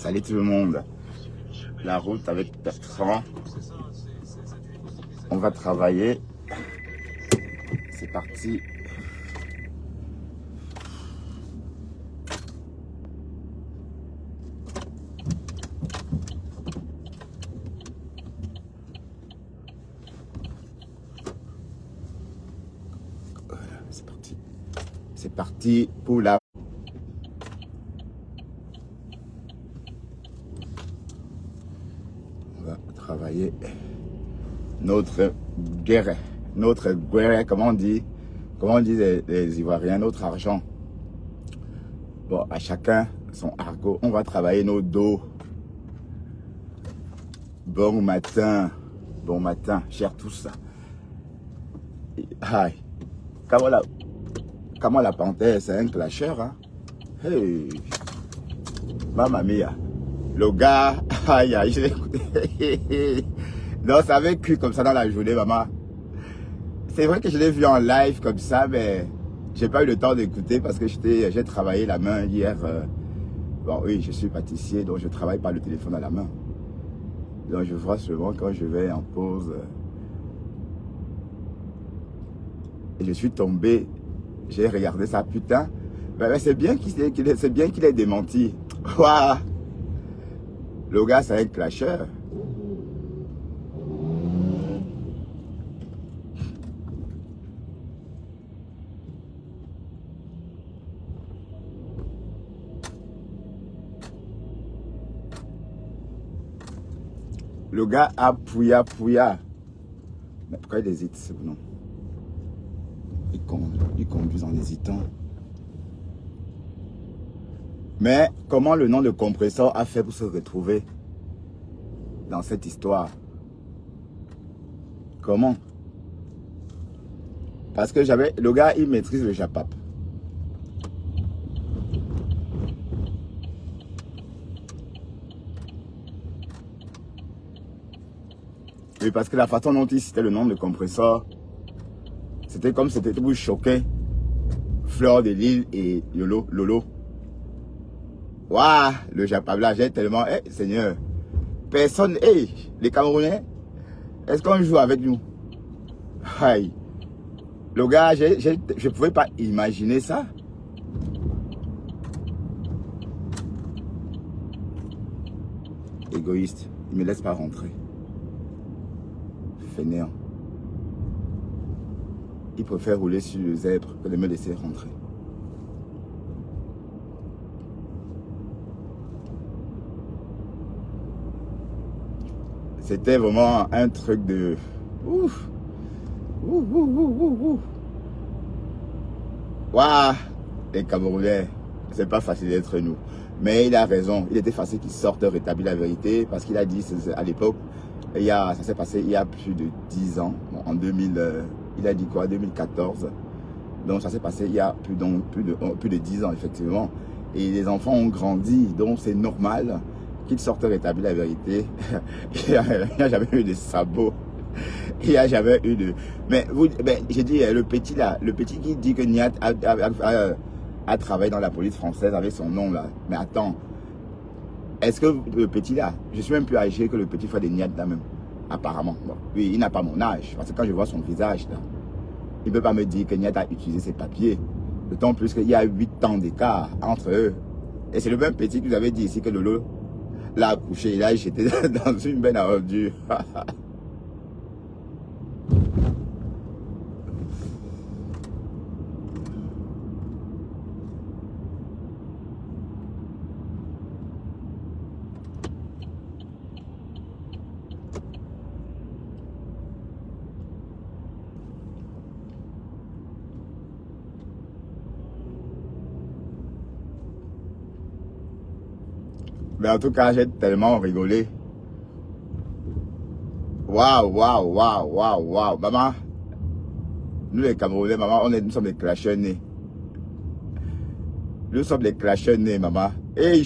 Salut tout le monde. La route avec Bertrand. On va travailler. C'est parti. C'est parti. C'est parti pour la... On va travailler notre guerre. Notre guerre, comment on dit les Ivoiriens, notre argent. Bon, à chacun son argot. On va travailler nos dos. Bon matin, chers tous. Aïe. Comment la panthère, c'est un clasheur, hein? Hey, mamma mia. Le gars, aïe, je l'ai écouté. Non, ça avait cru comme ça dans la journée, maman. C'est vrai que je l'ai vu en live comme ça, mais j'ai pas eu le temps d'écouter parce que j'ai travaillé la main hier. Bon, oui, je suis pâtissier, donc je travaille pas le téléphone à la main. Donc je vois seulement quand je vais en pause. Et je suis tombé, j'ai regardé ça, putain. Ben, c'est bien qu'il ait démenti. Waouh! Le gars, c'est un clasheur. Le gars a pouya. Mais pourquoi il hésite, c'est bon, non? Il conduit en hésitant. Mais comment le nom de compresseur a fait pour se retrouver dans cette histoire? Comment? Parce que le gars, il maîtrise le Japap. Oui, parce que la façon dont il citait le nom de compresseur, c'était comme si c'était pour choquer Fleur de Lille et Lolo. Waouh, le Japap là, j'ai tellement... Eh, Seigneur, personne... Eh, les Camerounais, est-ce qu'on joue avec nous? Aïe. Le gars, je ne pouvais pas imaginer ça. Égoïste, il ne me laisse pas rentrer. Fainéant. Il préfère rouler sur le zèbre que de me laisser rentrer. C'était vraiment un truc de... Ouf. Waouh, les Camerounais, c'est pas facile d'être nous. Mais il a raison, il était facile qu'il sorte rétablir la vérité parce qu'il a dit à l'époque, ça s'est passé il y a plus de 10 ans, en 2000, il a dit quoi, 2014. Donc ça s'est passé il y a plus de 10 ans effectivement. Et les enfants ont grandi, donc c'est normal qu'ils sortent rétablir la vérité. Il n'y a jamais eu de sabots. Il n'y a jamais eu de... Mais j'ai dit, le petit qui dit que Niat a travaillé dans la police française avec son nom là. Mais attends, est-ce que le petit là, je suis même plus âgé que le petit frère de Niat là même, apparemment. Bon, oui, il n'a pas mon âge, parce que quand je vois son visage là, il ne peut pas me dire que Niat a utilisé ses papiers. D'autant plus qu'il y a 8 ans d'écart entre eux. Et c'est le même petit que vous avez dit ici que Lolo l'a accouché, il a jeté dans une benne à ordures. Mais en tout cas, j'ai tellement rigolé. Waouh. Maman, nous les Camerounais, maman, nous sommes des clasheurs nés. Nous sommes des clasheurs nés, maman. Et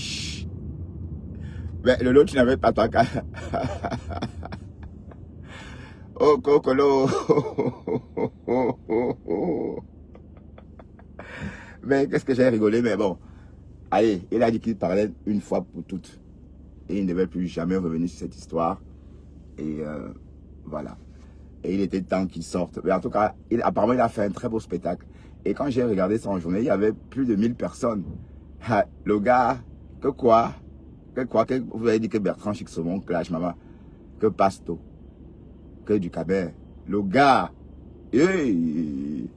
mais le lot, tu n'avais pas toi qu'à... Oh, Cocolo. Mais qu'est-ce que j'ai rigolé, mais bon. Allez, il a dit qu'il parlait une fois pour toutes. Et il ne devait plus jamais revenir sur cette histoire. Et voilà. Et il était temps qu'il sorte. Mais en tout cas, apparemment, il a fait un très beau spectacle. Et quand j'ai regardé ça en journée, il y avait plus de 1000 personnes. Le gars, que quoi? Que vous avez dit que Bertrand Chicxomon clash, maman? Que Pasto? Que du Cabet? Le gars, hey,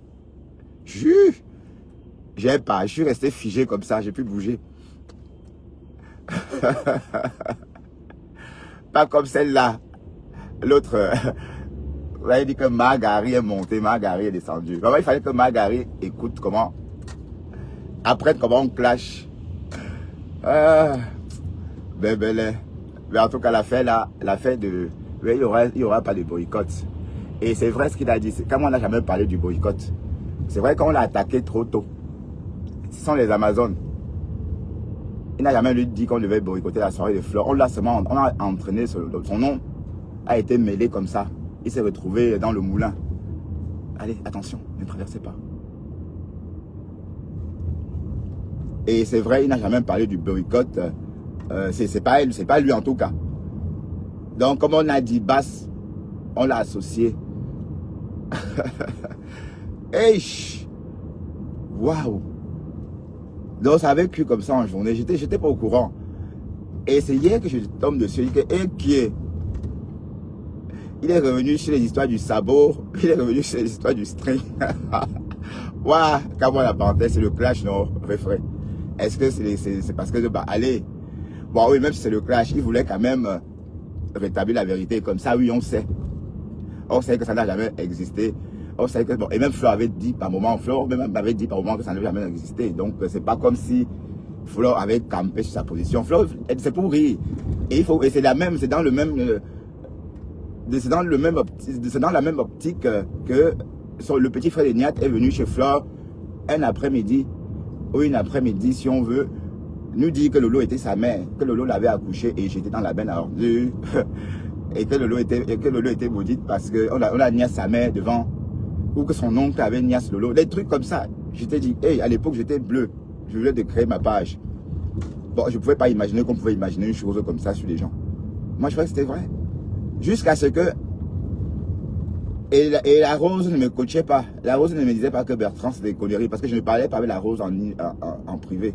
j'ai pas, je suis resté figé comme ça, j'ai pu bouger. Pas comme celle-là. L'autre, vous avez dit que Margari est monté, Margari est descendu. Vraiment, il fallait que Margari écoute comment, apprenne comment on clash. Mais en tout cas, la fin de, il y aura pas de boycott. Et c'est vrai ce qu'il a dit. Comme on n'a jamais parlé du boycott, c'est vrai qu'on l'a attaqué trop tôt. Ce sont les Amazones. Il n'a jamais lui dit qu'on devait boycotter la soirée de Flore. On l'a seulement, on a entraîné, son nom a été mêlé comme ça. Il s'est retrouvé dans le moulin. Allez, attention, ne traversez pas. Et c'est vrai, il n'a jamais parlé du boycott. C'est pas lui en tout cas. Donc, comme on a dit Bass, on l'a associé. Hey, waouh! Donc, ça avait cru comme ça en journée. J'étais pas au courant. Et c'est hier que je tombe dessus. Qui est? Il est revenu sur les histoires du sabot. Il est revenu sur les histoires du string. Waouh! Quand on la parenthèse, c'est le clash, non? Refrain. Est-ce que c'est parce que, bah, allez. Bon, oui, même si c'est le clash, il voulait quand même rétablir la vérité. Comme ça, oui, on sait. On sait que ça n'a jamais existé. On sait que, bon, et même Flore avait dit par moment, même avait dit par moment que ça n'avait jamais existé. Donc, c'est pas comme si Flore avait campé sur sa position. Flore, c'est pour rire. Et c'est dans le même, c'est dans la même optique que le petit frère de Niat est venu chez Flore un après-midi, ou une après-midi, si on veut, nous dit que Lolo était sa mère, que Lolo l'avait accouché et j'étais dans la benne à ordures. Et que Lolo était maudite parce qu'on a niasse sa mère devant, ou que son oncle avait niasse Lolo, des trucs comme ça. Je t'ai dit, hey, à l'époque j'étais bleu, je voulais de créer ma page. Bon, je ne pouvais pas imaginer qu'on pouvait imaginer une chose comme ça sur les gens. Moi je croyais que c'était vrai. Jusqu'à ce que, et la Rose ne me coachait pas, la Rose ne me disait pas que Bertrand c'était des conneries, parce que je ne parlais pas avec la Rose en privé.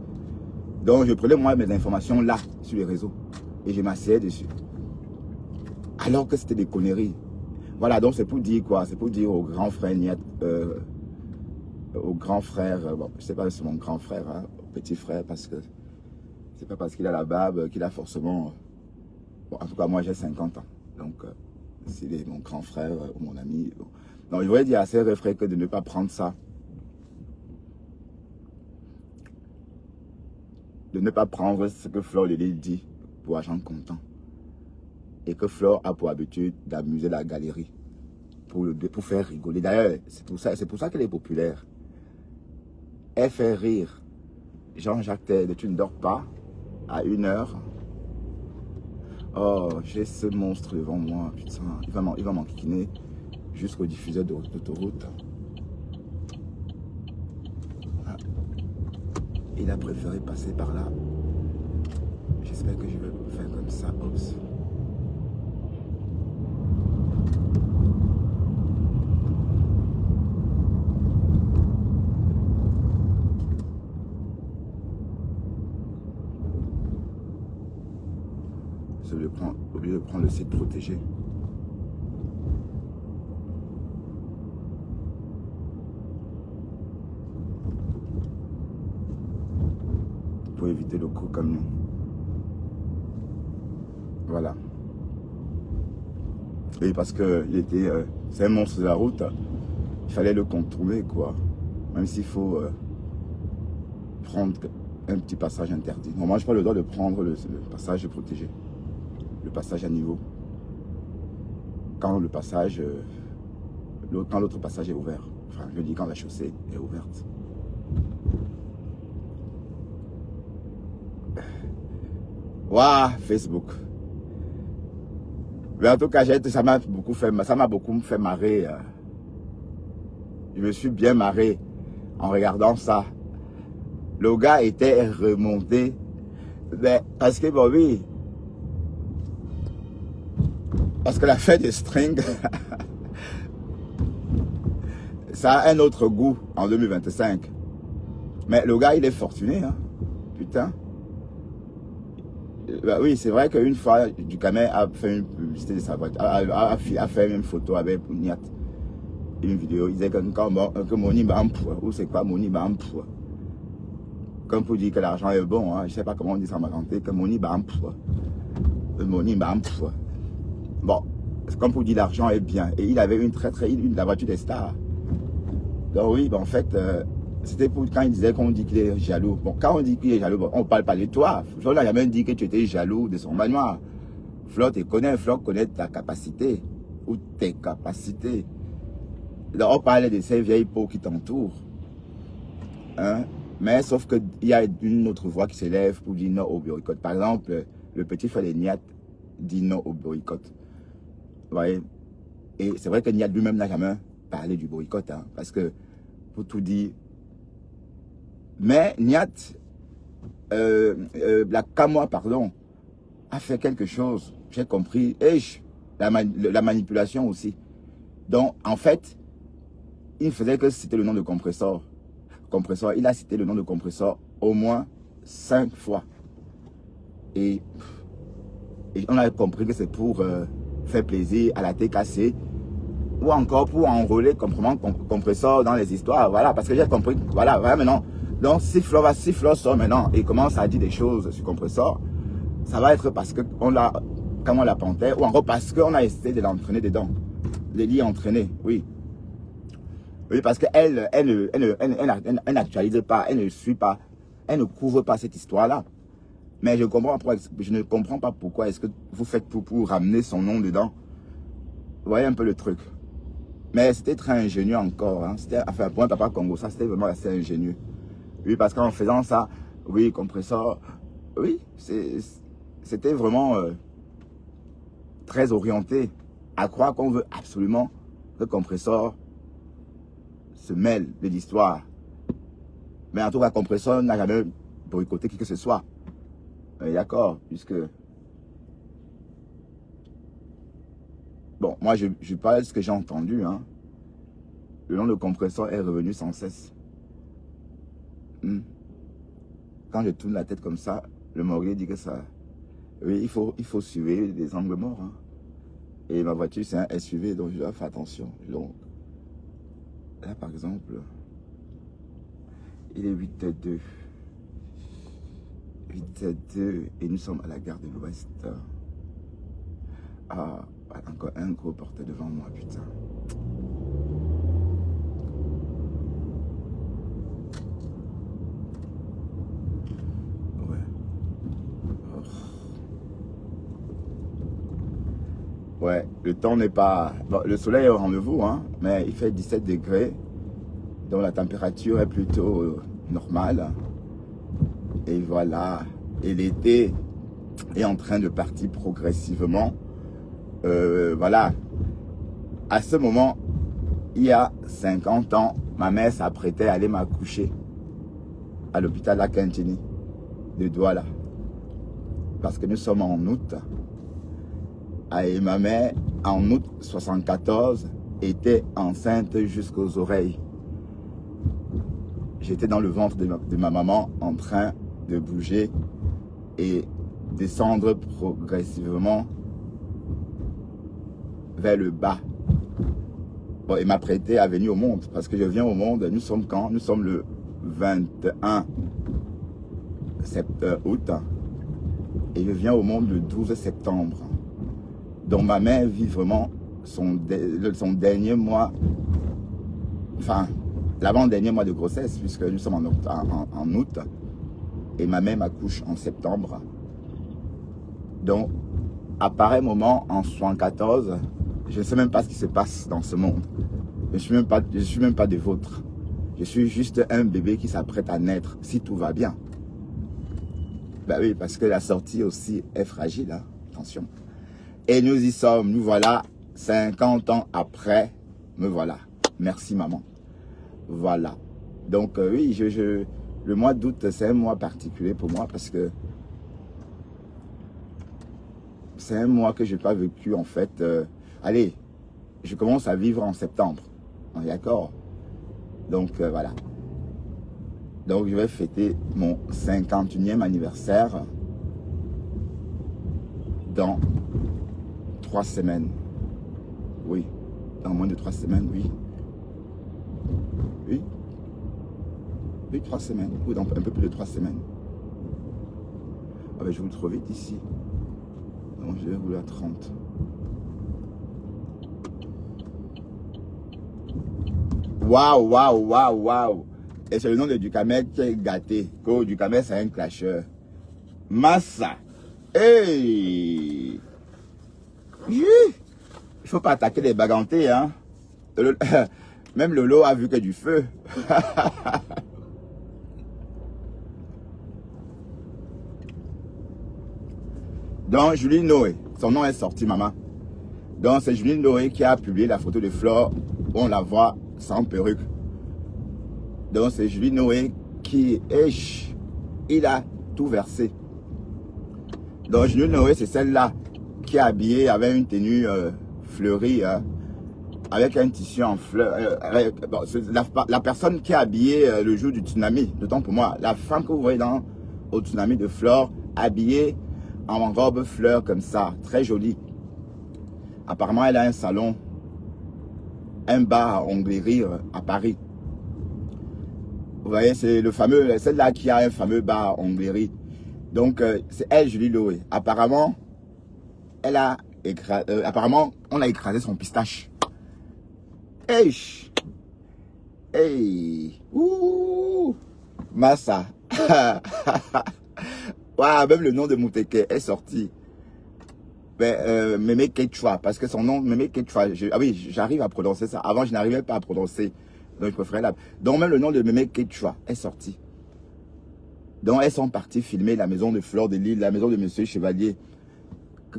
Donc je prenais moi mes informations là, sur les réseaux, et je m'asseyais dessus. Alors que c'était des conneries. Voilà, donc c'est pour dire quoi? C'est pour dire au grand frère Niat, au grand frère, bon, je sais pas si c'est mon grand frère, hein, au petit frère, parce que c'est pas parce qu'il a la barbe qu'il a forcément, bon, en tout cas moi j'ai 50 ans, donc s'il est mon grand frère ou mon ami, bon. Donc je voudrais dire à ces refrains que de ne pas prendre ça, de ne pas prendre ce que Flore Lely dit pour agent content. Et que Flore a pour habitude d'amuser la galerie, pour faire rigoler. D'ailleurs, c'est pour ça qu'elle est populaire. Elle fait rire. Jean-Jacques Ted, tu ne dors pas à 1h. Oh, j'ai ce monstre devant moi, putain, il va m'enquiquiner jusqu'au diffuseur d'autoroute. Ah. Il a préféré passer par là. J'espère que je vais faire comme ça. Oups. Au lieu de prendre le site protégé. Pour éviter le gros camion. Voilà. Et parce que c'est un monstre de la route, il fallait le contourner, quoi. Même s'il faut prendre un petit passage interdit. Moi, je n'ai pas le droit de prendre le passage protégé. Le passage à niveau. Quand l'autre passage est ouvert. Enfin, je dis quand la chaussée est ouverte. Waouh, Facebook. Mais en tout cas, ça m'a beaucoup fait marrer. Je me suis bien marré en regardant ça. Le gars était remonté. Mais, parce que, bon, oui, Parce que l'affaire des strings, ça a un autre goût en 2025. Mais le gars, il est fortuné, hein. Putain. Bah oui, c'est vrai qu'une fois, Ducamel a fait une publicité de sa voiture, a fait une photo avec Niat, une vidéo. Il disait que Moni Bampoua, ou c'est quoi Moni Bampoua? Comme pour dire que l'argent est bon, hein. Je ne sais pas comment on dit ça en maganté, que Moni Bampoua. Moni Bampoua. Bon, c'est comme pour dire l'argent est bien. Et il avait la voiture des stars. Donc oui, ben en fait, c'était pour quand il disait qu'on dit qu'il est jaloux. Bon, quand on dit qu'il est jaloux, bon, on ne parle pas de toi. Flo n'a jamais dit que tu étais jaloux de son manoir. Flo te connaît, Flo connaît ta capacité ou tes capacités. Donc on parlait de ces vieilles peaux qui t'entourent. Hein? Mais sauf qu'il y a une autre voix qui s'élève pour dire non au boycott. Par exemple, le petit frère de Niat dit non au boycott. Vous voyez? Et c'est vrai que Niat lui-même n'a jamais parlé du boycott. Hein, parce que, pour tout dire, mais Niat, la Kamoa, pardon, a fait quelque chose. J'ai compris. Et la manipulation aussi. Donc, en fait, il faisait que c'était le nom de compresseur. Il a cité le nom de compresseur au moins 5 fois. Et on a compris que c'est pour faire plaisir à la TKC ou encore pour enrôler compresseur dans les histoires. Voilà, parce que j'ai compris. Voilà maintenant. Donc, si Flo sort maintenant et commence à dire des choses sur compresseur, ça va être parce qu'on l'a, comme on l'a panté, ou encore parce qu'on a essayé de l'entraîner dedans. De l'y entraîner, oui. Oui, parce qu'elle n'actualise pas, elle ne suit pas, elle ne couvre pas cette histoire-là. Mais je ne comprends pas pourquoi est-ce que vous faites pour ramener son nom dedans. Vous voyez un peu le truc. Mais c'était très ingénieux encore. Hein. Enfin, pour un papa Congo, ça c'était vraiment assez ingénieux. Oui, parce qu'en faisant ça, oui, compresseur, oui, c'était vraiment très orienté à croire qu'on veut absolument que compresseur se mêle de l'histoire. Mais en tout cas, compresseur n'a jamais boycotté qui que ce soit. D'accord, puisque... Bon, moi, je parle de ce que j'ai entendu. Hein. Le nom de compresseur est revenu sans cesse. Quand je tourne la tête comme ça, le Maurier dit que ça... Oui, il faut suivre des angles morts. Hein. Et ma voiture, c'est un SUV, donc je dois faire attention. Donc, là, par exemple, il est 8h02. 8h02 et nous sommes à la gare de l'Ouest. Ah, encore un gros porteur devant moi, putain. Ouais. Oh. Ouais, le temps n'est pas... Bon, le soleil est au rendez-vous, hein, mais il fait 17 degrés. Donc la température est plutôt normale. Et voilà. Et l'été est en train de partir progressivement. Voilà. À ce moment, il y a 50 ans, ma mère s'apprêtait à aller m'accoucher à l'hôpital La Quintini de Douala. Parce que nous sommes en août. Et ma mère, en août 74, était enceinte jusqu'aux oreilles. J'étais dans le ventre de ma maman en train de bouger et descendre progressivement vers le bas. Bon, et m'apprêter à venir au monde. Parce que je viens au monde, nous sommes quand? Nous sommes le 21 août. Et je viens au monde le 12 septembre. Donc ma mère vit vraiment son dernier mois, enfin, l'avant-dernier mois de grossesse, puisque nous sommes en août. Et ma mère m'accouche en septembre. Donc, à pareil moment, en 74, je ne sais même pas ce qui se passe dans ce monde. Je ne suis même pas des vôtres. Je suis juste un bébé qui s'apprête à naître, si tout va bien. Ben oui, parce que la sortie aussi est fragile, hein. Attention. Et nous y sommes, nous voilà, 50 ans après, me voilà. Merci maman. Voilà. Donc oui, le mois d'août, c'est un mois particulier pour moi parce que c'est un mois que je n'ai pas vécu en fait. Allez, je commence à vivre en septembre. On est d'accord? Donc voilà. Donc je vais fêter mon 51e anniversaire dans 3 semaines. Oui, dans moins de 3 semaines, oui. Oui. Oui, 3 semaines. Ou dans un peu plus de 3 semaines. Ah ben, je vous le trouve vite ici. Donc je vais rouler à 30. Waouh, waouh, waouh, waouh. Et c'est le nom de Ducamel qui est gâté. Ducamel, c'est un clasheur. Massa. Hey. Il faut pas attaquer les bagantés, hein. Même Lolo a vu que du feu. Donc, Julie Noé, son nom est sorti, maman. Donc, c'est Julie Noé qui a publié la photo de Flore où on la voit sans perruque. Donc, c'est Julie Noé qui, il a tout versé. Donc, Julie Noé, c'est celle-là qui est habillée avec une tenue fleurie, avec un tissu en fleurs. Bon, la personne qui est habillée le jour du tsunami, d'autant pour moi, la femme que vous voyez au tsunami de Flore, habillée en robe fleur comme ça, très jolie. Apparemment, elle a un salon, un bar à onglerie à Paris. Vous voyez, c'est le fameux, celle-là qui a un fameux bar à onglerie. Donc, c'est elle, Julie Loé. Apparemment, apparemment, on a écrasé son pistache. Hey, hey, ouh, Massa. Wow, même le nom de Mouteke est sorti. Mémé Quechua, parce que son nom, Mémé Quechua, ah oui, j'arrive à prononcer ça. Avant, je n'arrivais pas à prononcer. Donc, je préférais donc, même le nom de Mémé Quechua est sorti. Donc, elles sont parties filmer la maison de Fleur de Lille, la maison de Monsieur Chevalier,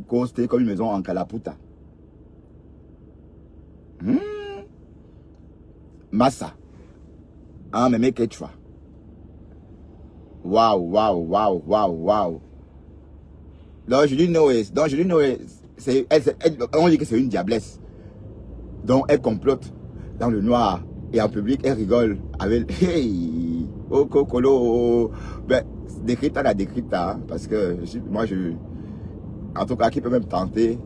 costée comme une maison en Kalaputa. Massa. Hein, Mémé Quechua. Waouh, waouh, waouh, waouh, waouh. Donc, Julie Noé, on dit que c'est une diablesse. Donc, elle complote dans le noir et en public, elle rigole avec hey, oh, cocolo. Ben, décrita la décrita, hein, parce que en tout cas, qui peut même tenter,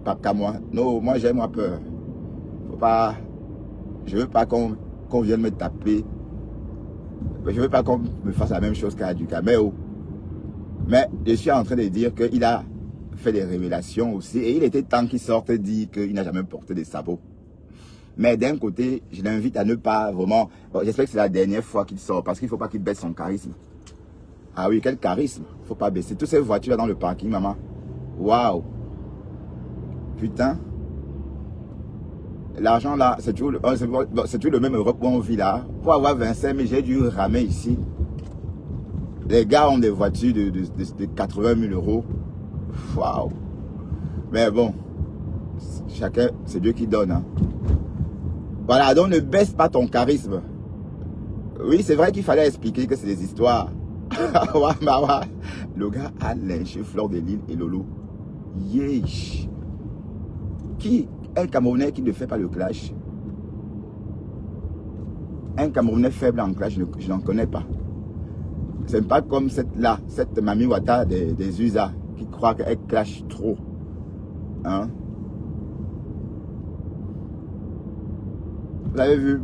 pas qu'à moi. Non, moi, j'ai peur. Faut pas, je veux pas qu'on vienne me taper. Je veux pas qu'on me fasse la même chose qu'à Ducamel. Mais je suis en train de dire qu'il a fait des révélations aussi. Et il était temps qu'il sorte et dire qu'il n'a jamais porté des sabots. Mais d'un côté, je l'invite à ne pas vraiment... Bon, j'espère que c'est la dernière fois qu'il sort. Parce qu'il ne faut pas qu'il baisse son charisme. Ah oui, quel charisme. Il ne faut pas baisser. Toutes ces voitures là dans le parking, maman. Waouh. Putain. L'argent là, c'est toujours le même Europe où on vit là. Pour avoir 25 000, j'ai dû ramer ici. Les gars ont des voitures de 80 000 euros. Waouh. Mais bon, chacun, c'est Dieu qui donne. Hein. Voilà, donc ne baisse pas ton charisme. Oui, c'est vrai qu'il fallait expliquer que c'est des histoires. Le gars a lynché Fleur de Lille et Lolo. Yeesh. Qui? Un Camerounais qui ne fait pas le clash. Un Camerounais faible en clash, je n'en connais pas. C'est pas comme cette Mami Wata des USA qui croit qu'elle clash trop. Hein? Vous avez vu?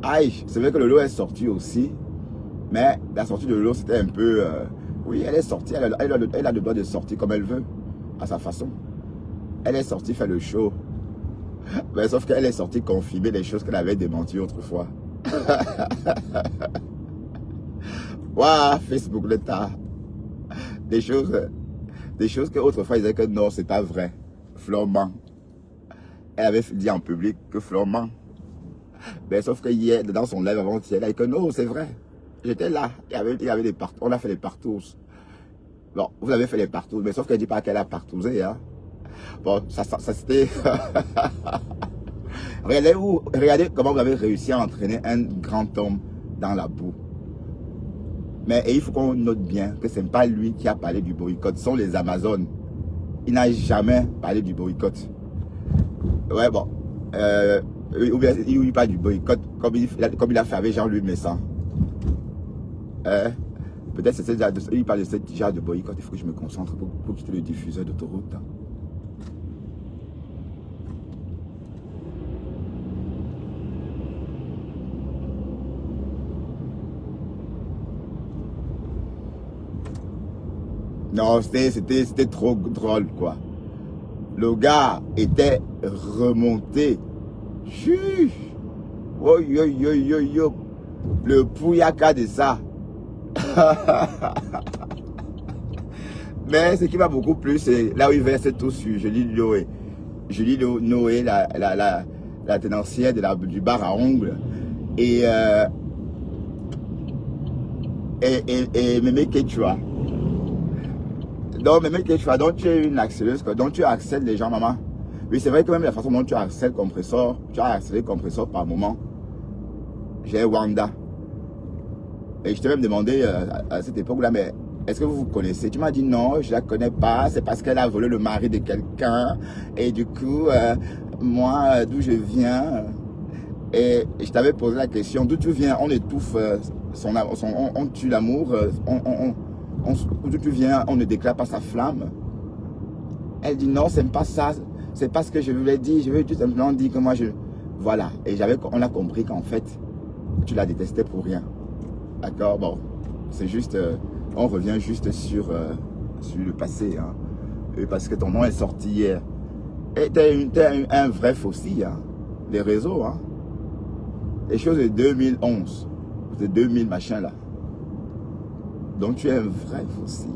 Aïe, c'est vrai que le lot est sorti aussi. Mais la sortie de l'eau, c'était un peu... oui, elle est sortie, elle a le droit de sortir comme elle veut, à sa façon. Elle est sortie faire le show. Mais sauf qu'elle est sortie confirmer les choses qu'elle avait démenties autrefois. Waouh, Facebook le tas. Des choses que autrefois ils disaient que non, c'est pas vrai. Florent. Elle avait dit en public que Florent. Mais sauf que hier, dans son live avant-hier, elle a dit que non, c'est vrai. J'étais là, il y avait des partout, on a fait les partous. Bon, vous avez fait les partous, mais sauf qu'elle dit pas qu'elle a partousé, hein. Bon, ça c'était... regardez comment vous avez réussi à entraîner un grand homme dans la boue. Mais et il faut qu'on note bien que ce n'est pas lui qui a parlé du boycott, ce sont les Amazones. Il n'a jamais parlé du boycott. Ouais, bon. Ou bien il parle du boycott comme il a fait avec Jean-Louis Messan. Peut-être c'est il parle de ce genre de boycott. Il faut que je me concentre pour quitter le diffuseur d'autoroute. Non, c'était trop drôle, quoi. Le gars était remonté. Chut. Oh, yo, yo, yo, yo. Le pouillaka de ça. Mais ce qui m'a beaucoup plu, c'est là où il versait tout sur Julie Noé. Julie Noé, la tenancière du bar à ongles. Et Mémé Quechua. Donc, Mémé Quechua, donc tu es une accéleuse, donc tu accèles les gens, maman. Oui, c'est vrai que même la façon dont tu accèles compresseur, tu as accéléré compresseur par moment. J'ai Wanda. Et je t'ai même demandé à cette époque-là, mais est-ce que vous vous connaissez? Tu m'as dit non, je la connais pas, c'est parce qu'elle a volé le mari de quelqu'un. Et du coup, moi, d'où je viens. Et je t'avais posé la question, d'où tu viens? On étouffe, on tue l'amour, d'où tu viens? On ne déclare pas sa flamme. Elle dit non, c'est pas ça, c'est pas ce que je voulais dire, je veux tout simplement dire que moi je... Voilà, et on a compris qu'en fait, tu la détestais pour rien. D'accord, bon, c'est juste, on revient juste sur le passé, hein. Et parce que ton nom est sorti hier. Et t'es un vrai fossile, hein. Les réseaux, hein. Les choses de 2011, de 2000 machin là. Donc tu es un vrai fossile.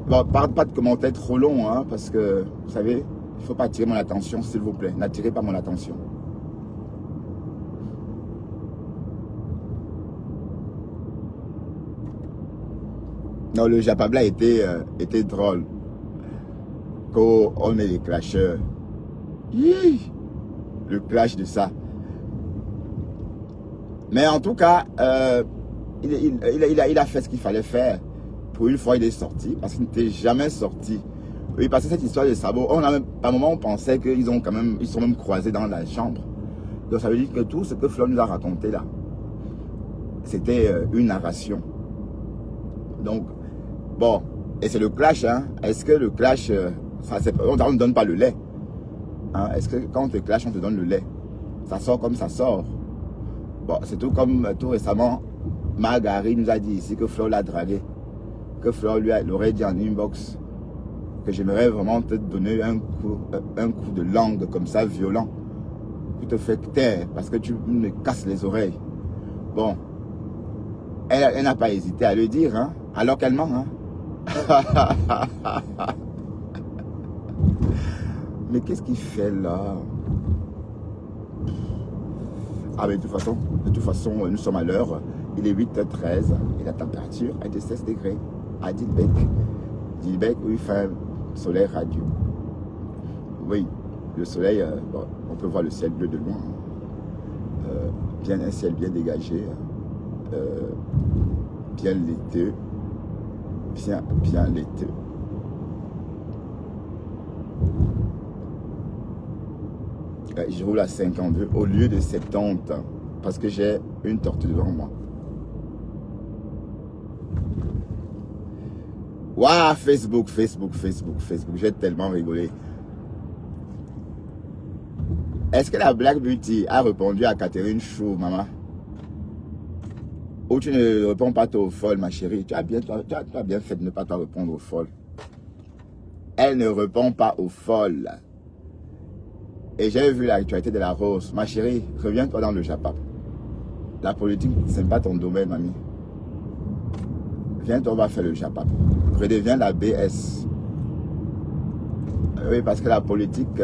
Bon, pas de commentaires trop longs, hein, parce que, vous savez, il ne faut pas attirer mon attention, s'il vous plaît. N'attirez pas mon attention. Non, le Japabla était drôle. Quand on est les clasheurs. Le clash de ça. Mais en tout cas, il a fait ce qu'il fallait faire. Pour une fois, il est sorti, parce qu'il n'était jamais sorti. Oui, parce que cette histoire de sabot, par un moment, on pensait qu'ils sont même croisés dans la chambre. Donc ça veut dire que tout ce que Flo nous a raconté là, c'était une narration. Donc, bon, et c'est le clash, hein. Est-ce que le clash, on ne donne pas le lait, hein? Est-ce que quand on te clash, on te donne le lait? Ça sort comme ça sort. Bon, c'est tout comme tout récemment, Margari nous a dit ici que Flo l'a dragué. Que Flo lui aurait dit en inbox que j'aimerais vraiment te donner un coup de langue comme ça, violent, pour te faire taire, parce que tu me casses les oreilles. Bon, elle n'a pas hésité à le dire, hein, alors qu'elle ment, hein. Mais qu'est-ce qu'il fait là? Ah mais de toute façon, nous sommes à l'heure, il est 8h13 et la température est de 16 degrés à Dilbeek. Dilbeek où il fait un soleil radieux. Oui, le soleil, bon, on peut voir le ciel bleu de loin. Un ciel bien dégagé, bien laiteux, bien laiteux. Je roule à 52 au lieu de 70 parce que j'ai une tortue devant moi. Waouh, Facebook, j'ai tellement rigolé. Est-ce que la Black Beauty a répondu à Catherine Chou, maman? Ou tu ne réponds pas toi aux folles, ma chérie? Tu as bien fait de ne pas te répondre aux folles. Elle ne répond pas aux folles. Et j'ai vu l'actualité de la Rose. Ma chérie, reviens-toi dans le Japon. La politique, ce n'est pas ton domaine, mamie. Viens-toi, on va faire le Japon. Redeviens la BS. Oui, parce que la politique,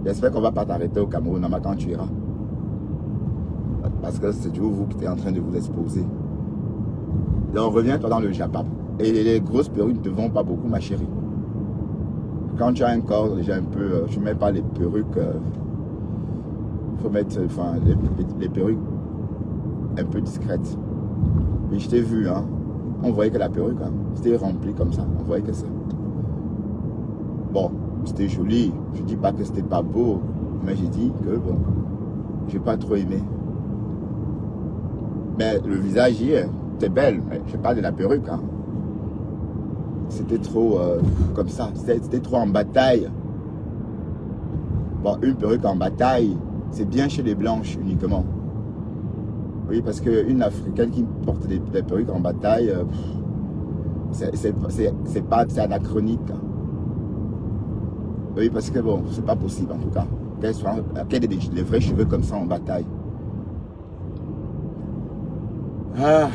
j'espère qu'on ne va pas t'arrêter au Cameroun, maman, quand tu iras. Parce que c'est toujours vous qui êtes en train de vous exposer. Donc, reviens-toi dans le Japon. Et les grosses perruques ne te vont pas beaucoup, ma chérie. Quand tu as un corps déjà un peu, je ne mets pas les perruques faut mettre enfin, les perruques un peu discrètes. Mais je t'ai vu, hein. On voyait que la perruque, hein, c'était rempli comme ça. On voyait que ça. Bon, c'était joli. Je dis pas que c'était pas beau, mais j'ai dit que bon, j'ai pas trop aimé. Mais le visage hier, c'était belle. Mais je parle de la perruque, hein. C'était trop comme ça. C'était trop en bataille. Bon, une perruque en bataille, c'est bien chez les blanches uniquement. Oui, parce qu'une africaine qui porte des perruques en bataille, c'est anachronique. Oui, parce que bon, c'est pas possible en tout cas. Qu'elle ait des vrais cheveux comme ça en bataille. Ah,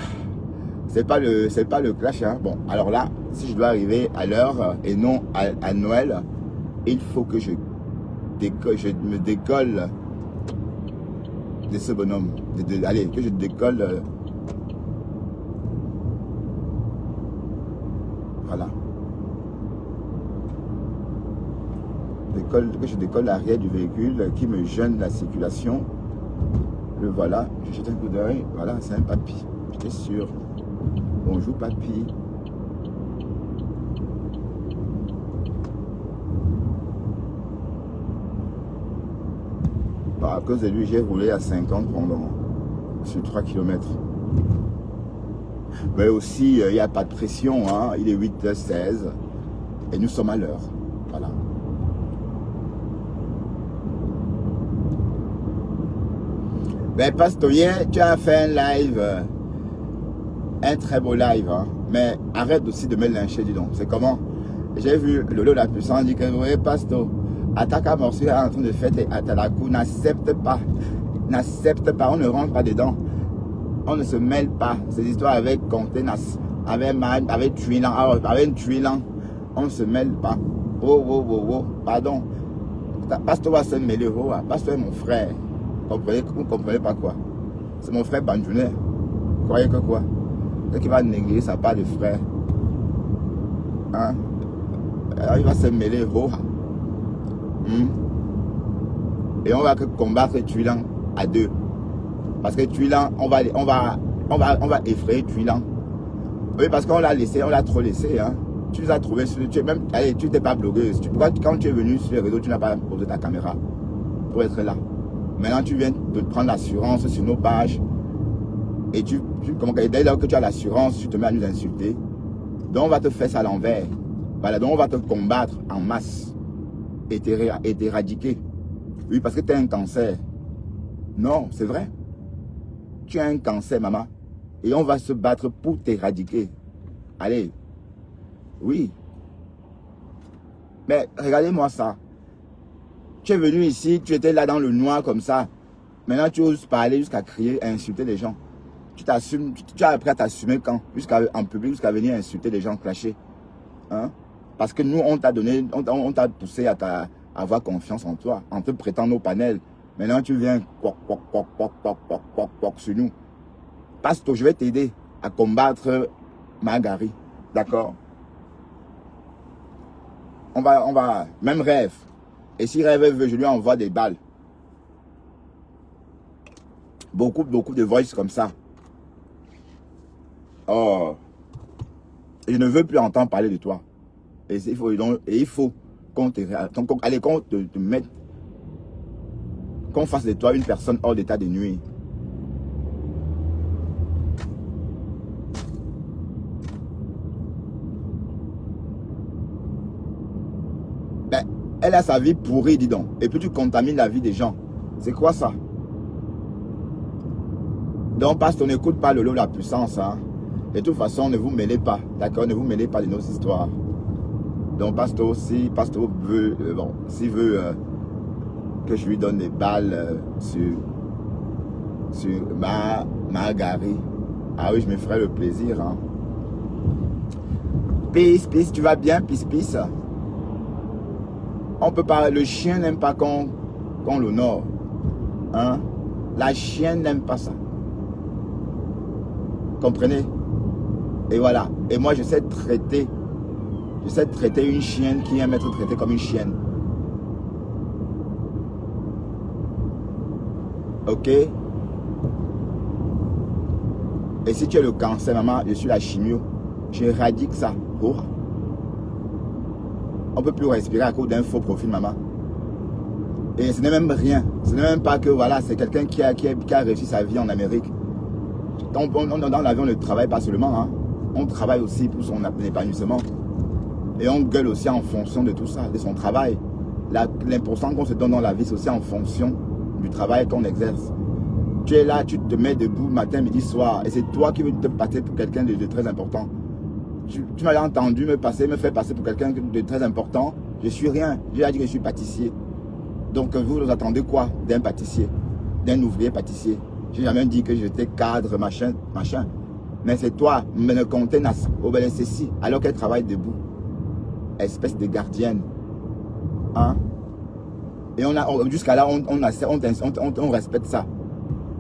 c'est pas le clash, hein. Bon, alors là, si je dois arriver à l'heure et non à Noël, il faut que je me décolle de ce bonhomme. Allez, que je décolle. Voilà. Que je décolle l'arrière du véhicule qui me gêne la circulation. Le voilà. Je jette un coup d'œil. Voilà, c'est un papy. J'étais sûr. Bonjour papy. À cause de lui, j'ai roulé à 50 sur 3 km. Mais aussi, il n'y a pas de pression, hein. Il est 8h16 et nous sommes à l'heure. Voilà. Ben, Pastorier, tu as fait un live, un très beau live, hein. Mais arrête aussi de me lyncher, dis donc. C'est comment? J'ai vu Lolo la puissance dit que, oui, Pasto, attaque à morceau en train de faire tes atalakou, n'accepte pas, on ne rentre pas dedans, on ne se mêle pas. Ces histoires avec Contenas, avec Tuilan, on ne se mêle pas. Oh, pardon, Pasto va se mêler, Pasto est mon frère, vous ne comprenez pas quoi? C'est mon frère Banjounet, vous croyez que quoi? C'est qui va négliger sa part de frère, hein? Alors il va se mêler, et on va combattre Tuilan à deux. Parce que Tuilan, on va effrayer Tuilan. Oui, parce qu'on l'a laissé, on l'a trop laissé. Hein. Tu les as trouvés sur allez, tu n'es pas blogueuse. Quand tu es venu sur les réseaux, tu n'as pas posé ta caméra pour être là. Maintenant, tu viens de prendre l'assurance sur nos pages. Et dès lors que tu as l'assurance, tu te mets à nous insulter. Donc on va te faire ça à l'envers. Voilà, donc on va te combattre en masse. Et t'éradiquer. Oui, parce que tu as un cancer. Non, c'est vrai. Tu as un cancer, maman. Et on va se battre pour t'éradiquer. Allez. Oui. Mais regardez-moi ça. Tu es venu ici, tu étais là dans le noir comme ça. Maintenant, tu oses parler jusqu'à crier, insulter les gens. Tu t'assumes, tu as appris à t'assumer quand? En public, jusqu'à venir insulter les gens, clasher. Hein? Parce que nous, on t'a donné, on t'a poussé à avoir confiance en toi, en te prêtant nos panels. Maintenant, tu viens sur nous. Pasto, je vais t'aider à combattre Magari. D'accord? On va, même Rêve. Et si Rêve veut, je lui envoie des balles. Beaucoup de voice comme ça. Oh. Et je ne veux plus entendre parler de toi. Et il faut qu'on te mette, qu'on fasse de toi une personne hors d'état de nuire. Ben, elle a sa vie pourrie, dis donc. Et puis tu contamines la vie des gens. C'est quoi ça? Donc, parce qu'on n'écoute pas le lot de la puissance. Hein. De toute façon, ne vous mêlez pas. D'accord? Ne vous mêlez pas de nos histoires. Donc, Pasto, si Pasto veut, s'il veut que je lui donne des balles sur Magari, ah oui, je me ferai le plaisir. Hein. Peace, tu vas bien, peace. On peut pas, le chien n'aime pas qu'on l'honore. Hein? La chienne n'aime pas ça. Comprenez? Et voilà. Et moi, je sais traiter une chienne qui aime être traitée comme une chienne. Ok? Et si tu as le cancer, maman, je suis la chimio. J'éradique ça. Oh. On ne peut plus respirer à cause d'un faux profil, maman. Et ce n'est même rien. Ce n'est même pas que, voilà, c'est quelqu'un qui a réussi sa vie en Amérique. Dans l'avion, on ne travaille pas seulement. Hein. On travaille aussi pour son épanouissement. Et on gueule aussi en fonction de tout ça, de son travail. L'important qu'on se donne dans la vie, c'est aussi en fonction du travail qu'on exerce. Tu es là, tu te mets debout matin, midi, soir. Et c'est toi qui veux te passer pour quelqu'un de très important. Tu m'as entendu me faire passer pour quelqu'un de très important. Je suis rien. J'ai dit que je suis pâtissier. Donc vous attendez quoi d'un pâtissier, d'un ouvrier pâtissier? J'ai jamais dit que j'étais cadre, machin. Mais c'est toi, me compter Nas, au ceci, alors qu'elle travaille debout. Espèce de gardienne. Hein? Et jusqu'à là, on respecte ça.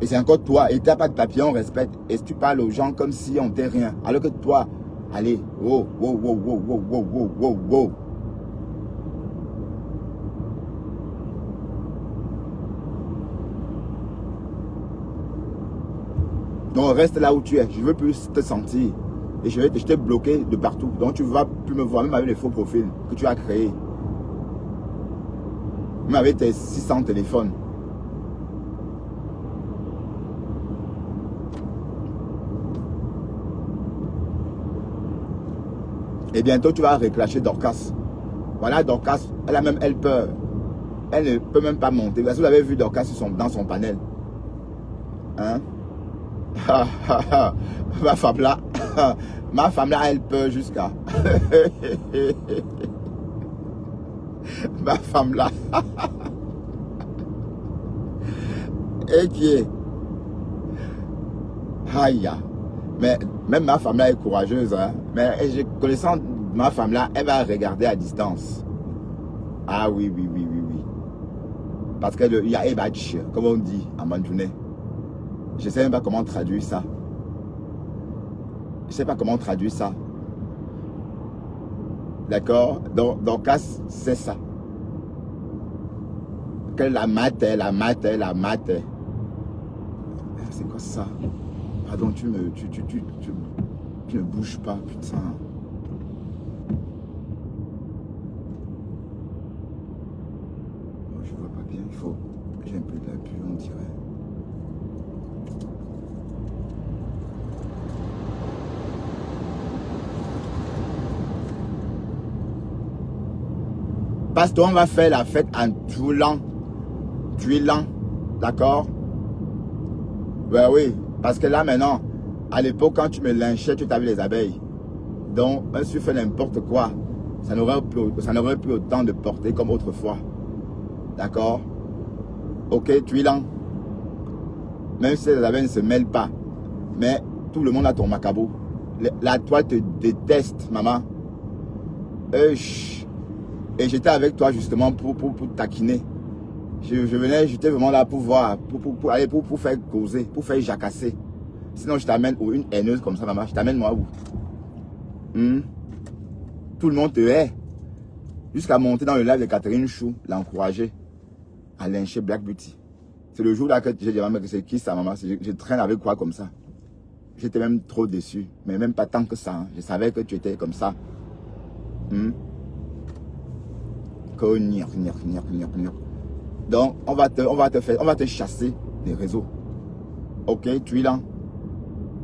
Et c'est encore toi, et tu n'as pas de papier, on respecte. Et tu parles aux gens comme si on n'était rien. Alors que toi, allez, wow. Donc reste là où tu es. Je ne veux plus te sentir. Et je t'ai bloqué de partout. Donc tu ne vas plus me voir, même avec les faux profils que tu as créés. Même avec tes 600 téléphones. Et bientôt tu vas reclasher Dorcas. Voilà, Dorcas, elle peur. Elle ne peut même pas monter. Vous avez vu Dorcas dans son panel. Hein? Ma femme là, elle peut jusqu'à. Ma femme là. Et qui est. Aïe. Mais même ma femme là est courageuse. Hein? Mais connaissant ma femme là, elle va regarder à distance. Ah oui. Parce qu'il y a Ebach, comme on dit en mandjounais. Je ne sais même pas comment traduire ça. D'accord? Donc c'est ça. Que la mate. C'est quoi ça? Pardon, tu ne bouges pas, putain. Je vois pas bien, j'ai un peu de la pub, on dirait. Parce qu'on va faire la fête en duelant, d'accord? Ben oui, parce que là maintenant, à l'époque quand tu me lynchais, tu t'avais les abeilles. Donc, si tu fais n'importe quoi, ça n'aurait plus autant de portée comme autrefois. D'accord? Ok, duelant. Même si les abeilles ne se mêlent pas. Mais tout le monde a ton macabo. La toile te déteste, maman. Et j'étais avec toi justement pour taquiner. J'étais vraiment là pour voir, pour faire causer, pour faire jacasser. Sinon je t'amène où une haineuse comme ça, maman, je t'amène moi où? Tout le monde te hait. Jusqu'à monter dans le live de Catherine Chou, l'encourager à lyncher Black Beauty. C'est le jour là que j'ai dit à maman que c'est qui ça, maman? Je traîne avec quoi comme ça? J'étais même trop déçu, mais même pas tant que ça. Hein. Je savais que tu étais comme ça. Donc, on va te chasser des réseaux. Ok, tu es là.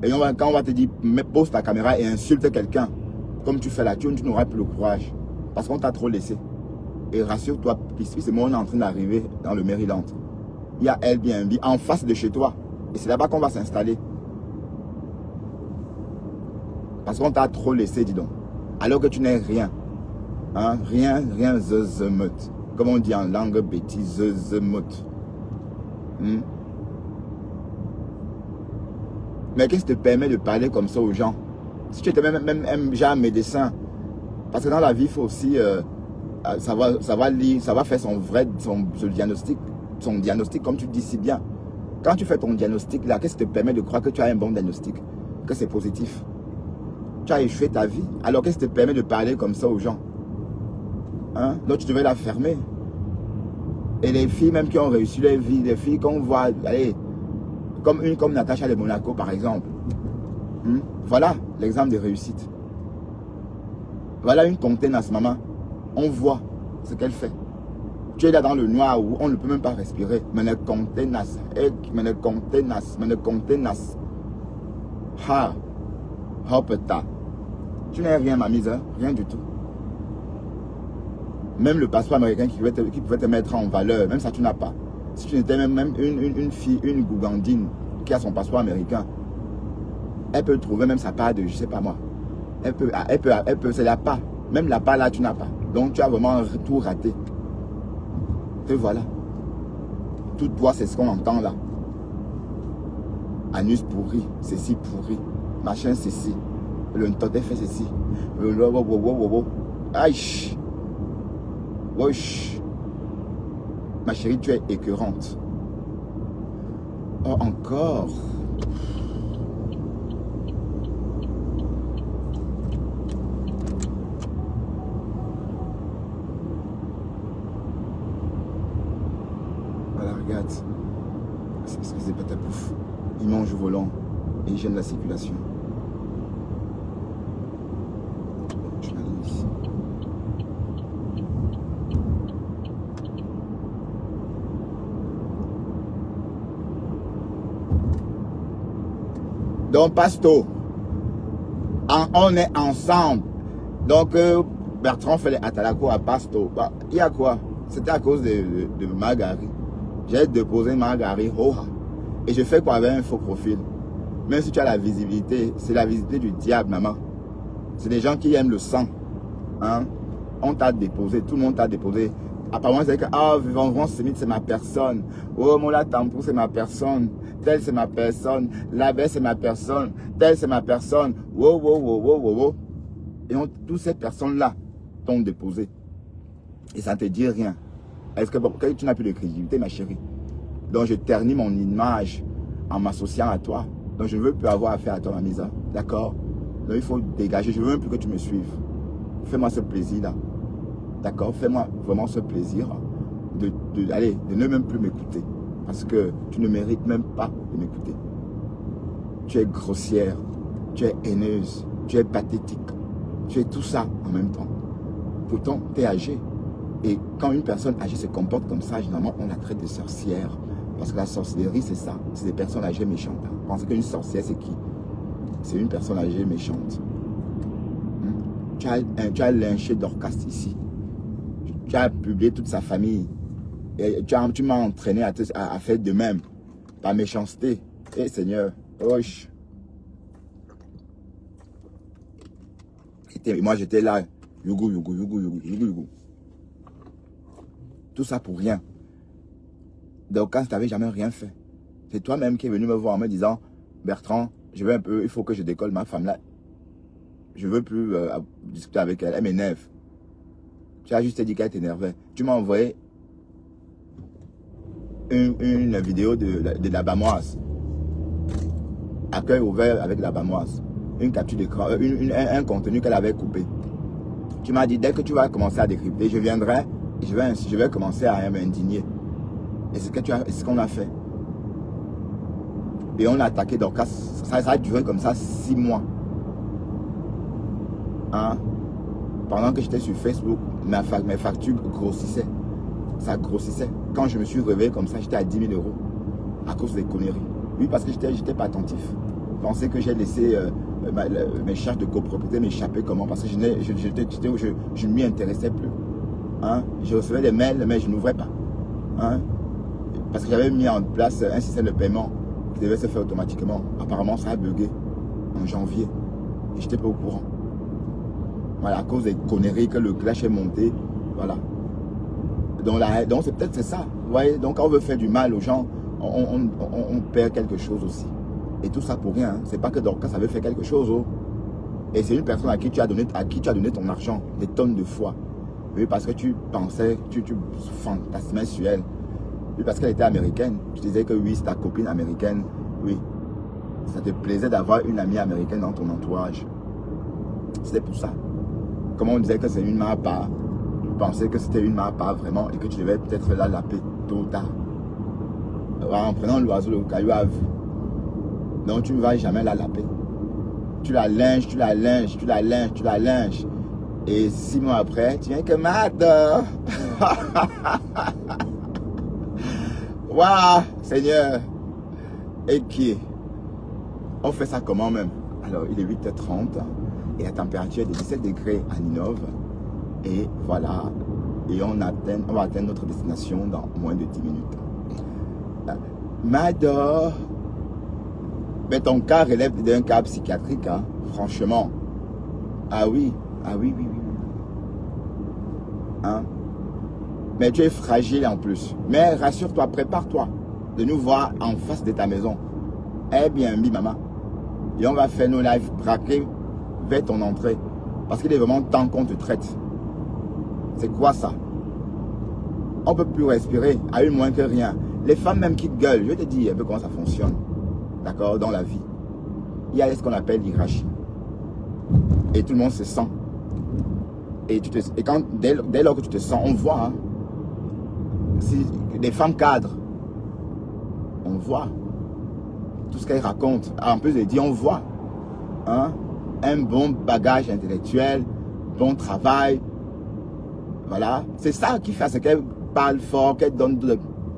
Et quand on va te dire, pose ta caméra et insulte quelqu'un, comme tu fais là, tu n'auras plus le courage. Parce qu'on t'a trop laissé. Et rassure-toi, c'est moi, on est en train d'arriver dans le Maryland. Il y a Airbnb en face de chez toi. Et c'est là-bas qu'on va s'installer. Parce qu'on t'a trop laissé, dis donc. Alors que tu n'es rien. Hein? Rien, zezemut. Comme on dit en langue bêtise, zezemut. Mais qu'est-ce qui te permet de parler comme ça aux gens? Si tu étais même genre médecin. Parce que dans la vie, il faut aussi savoir lire, savoir faire son diagnostic. Son diagnostic, comme tu dis si bien. Quand tu fais ton diagnostic là, qu'est-ce qui te permet de croire que tu as un bon diagnostic? Que c'est positif? Tu as échoué ta vie. Alors qu'est-ce qui te permet de parler comme ça aux gens? Hein? Donc tu devais la fermer. Et les filles même qui ont réussi leur vie, les filles qu'on voit, allez, comme Natacha de Monaco par exemple. Voilà l'exemple de réussite. Voilà une contenance, maman. On voit ce qu'elle fait. Tu es là dans le noir où on ne peut même pas respirer. Mais ne contenance. Mais ne contenance. Mais ne contenance. Ha. Hopeta. Tu n'es rien, ma mise. Hein? Rien du tout. Même le passeport américain qui pouvait te mettre en valeur, même ça tu n'as pas. Si tu étais même une fille, une Gougandine qui a son passeport américain, elle peut trouver même sa part de, je sais pas moi. Elle peut, c'est la part. Même la part là, tu n'as pas. Donc tu as vraiment tout raté. Et voilà. Tout toi, c'est ce qu'on entend là. Anus pourri, ceci pourri, machin ceci. Le ntoté fait ceci. Aïe. Wesh. Ma chérie, tu es écœurante. Oh, encore. Voilà, regarde. C'est parce que c'est pas ta bouffe. Il mange au volant et il gêne la circulation. Je m'aligne ici. Donc, Pasto, on est ensemble. Donc, Bertrand fait les Atalako à Pasto. Bah, il y a quoi? C'était à cause de Margari. J'ai déposé Margari Roja. Et je fais quoi avec un faux profil? Même si tu as la visibilité, c'est la visibilité du diable, maman. C'est des gens qui aiment le sang. Hein? On t'a déposé, tout le monde t'a déposé. Apparemment, c'est que, ah, Vivant Smith, c'est ma personne. Oh, Mola Tampou, c'est ma personne. Tel, c'est ma personne. Labé, c'est ma personne. Tel, c'est ma personne. Wow, wow, wow, wow, wow, wow. Et toutes ces personnes-là t'ont déposé. Et ça ne te dit rien. Est-ce que tu n'as plus de crédibilité, ma chérie? Donc, je ternis mon image en m'associant à toi. Donc, je ne veux plus avoir affaire à toi, ma mise. D'accord? Donc, il faut dégager. Je ne veux même plus que tu me suives. Fais-moi ce plaisir-là. D'accord? Fais-moi vraiment ce plaisir de ne même plus m'écouter. Parce que tu ne mérites même pas de m'écouter. Tu es grossière. Tu es haineuse. Tu es pathétique. Tu es tout ça en même temps. Pourtant, tu es âgée. Et quand une personne âgée se comporte comme ça, généralement, on la traite de sorcière. Parce que la sorcellerie, c'est ça. C'est des personnes âgées méchantes. Pensez qu'une sorcière, c'est qui? C'est une personne âgée méchante. Tu as lynché Dorcas ici. Tu as publié toute sa famille. Et tu m'as entraîné à faire de même. Par méchanceté. Eh Seigneur. Oche. Et moi, j'étais là. Yougou, yougou, yougou, yougou, yougou, yougou. Tout ça pour rien. Dorcas, tu n'avais jamais rien fait. C'est toi-même qui es venu me voir en me disant, Bertrand, je veux un peu, il faut que je décolle ma femme là. Je ne veux plus discuter avec elle. Elle m'énerve. Tu as juste dit qu'elle t'énervait. Tu m'as envoyé une vidéo de la Bamoise. Accueil ouvert avec la Bamoise. Une capture d'écran, un contenu qu'elle avait coupé. Tu m'as dit, dès que tu vas commencer à décrypter, je viendrai et je vais commencer à m'indigner. Et c'est ce qu'on a fait. Et on a attaqué Dorcas. Ça a duré comme ça 6 mois. Hein? Pendant que j'étais sur Facebook, mes factures grossissaient. Ça grossissait. Quand je me suis réveillé comme ça, j'étais à 10 000 € à cause des conneries. Oui, parce que j'étais pas attentif. Je pensais que j'ai laissé mes charges de copropriété m'échapper comment? Parce que je ne m'y intéressais plus. Hein? Je recevais des mails, mais je n'ouvrais pas. Hein? Parce que j'avais mis en place un système de paiement qui devait se faire automatiquement. Apparemment, ça a bugué en janvier. Et je n'étais pas au courant. Voilà, à cause des conneries que le clash est monté. Voilà. Donc c'est peut-être ça. Vous voyez, donc quand on veut faire du mal aux gens, on perd quelque chose aussi. Et tout ça pour rien. Hein. C'est pas que Dorcas avait fait quelque chose. Oh. Et c'est une personne à qui tu as donné ton argent, des tonnes de fois. Oui, parce que tu pensais, tu fantasmais sur elle. Oui, parce qu'elle était américaine. Tu disais que oui, c'est ta copine américaine. Oui. Ça te plaisait d'avoir une amie américaine dans ton entourage. C'était pour ça. Comme on disait que c'est une main à part. pensais que c'était une mare pas vraiment et que tu devais peut-être la laper tôt ou tard. En prenant l'oiseau, le caillou à vue. Donc tu ne vas jamais la laper. Tu la linges, tu la linges, tu la linges, tu la linges. Et 6 mois après, tu viens que Mado. Waouh, Seigneur. Et qui est? On fait ça comment même? Alors, il est 8h30 et la température est de 17 degrés à Ninove. Et voilà. Et on va atteindre notre destination dans moins de 10 minutes. Mado. Mais ton cas relève d'un cas psychiatrique, hein, franchement. Ah oui, oui. Hein? Mais tu es fragile en plus. Mais rassure-toi, prépare-toi de nous voir en face de ta maison. Airbnb, maman. Et on va faire nos lives braqués vers ton entrée. Parce qu'il est vraiment temps qu'on te traite. C'est quoi ça? On ne peut plus respirer à une moins que rien. Les femmes même qui gueulent, je te dis un peu comment ça fonctionne. D'accord? Dans la vie. Il y a ce qu'on appelle l'hierarchie. Et tout le monde se sent. Et dès lors que tu te sens, on voit. Hein, si des femmes cadres, on voit tout ce qu'elles racontent. En plus de dire, on voit hein, un bon bagage intellectuel, bon travail. Voilà. C'est ça qui fait ce qu'elle parle fort, qu'elle donne